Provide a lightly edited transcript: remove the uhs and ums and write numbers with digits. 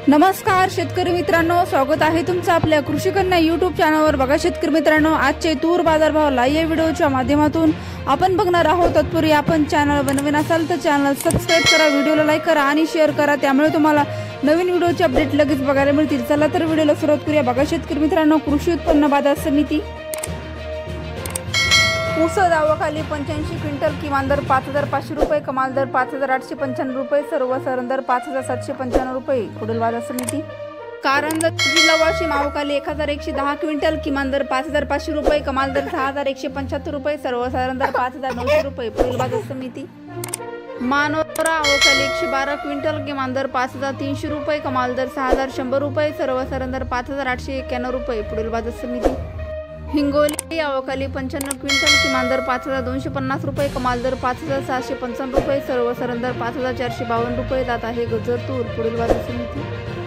नमस्कार शेतकरी मित्रांनो, स्वागत आहे तुमचं आपल्या कृषी कन्या यूट्यूब चॅनलवर। बघा शेतकरी मित्रांनो, आजचे तूर बाजारभाव लाईव्ह व्हिडिओच्या माध्यमातून आपण बघणार आहोत। तत्पूर्वी आपण चॅनल बनवून असाल तर चॅनल सबस्क्राइब करा, व्हिडिओला लाईक करा आणि शेअर करा, त्यामुळे तुम्हाला नवीन व्हिडिओचे अपडेट लगेच बघायला मिळतील। चला तर व्हिडिओला सुरुवात करूया। बघा शेतकरी मित्रांनो, कृषी उत्पन्न बाजार समिती ऊस दावाखाली 85 क्विंटल, किमान दर 5500 रुपये, कमाल दर 5895 रुपये, सर्वसाधारण दर 5795 रुपये। पुढील बाजार समिती कारंजा जिल्हा वाशिम आवकाली 1110 क्विंटल, किमान दर 5500 रुपये, कमाल दर 6175 रुपये, सर्वसाधारण दर 5900 रुपये। पुढील बाजार समिती मानोरा आवकाली 112 क्विंटल, किमान दर 5300 रुपये, कमाल दर 6100 रुपये, सर्वसाधारण दर 5891 रुपये। पुढील बाजार समिती हिंगोली आवकाली 95 क्विंटल, किमान दर 5250 रुपये, कमाल दर 5755 रुपये, सर्वसाधारण दर 5452 रुपये। जात आहे गजर तूर। पुढील बाजार समिती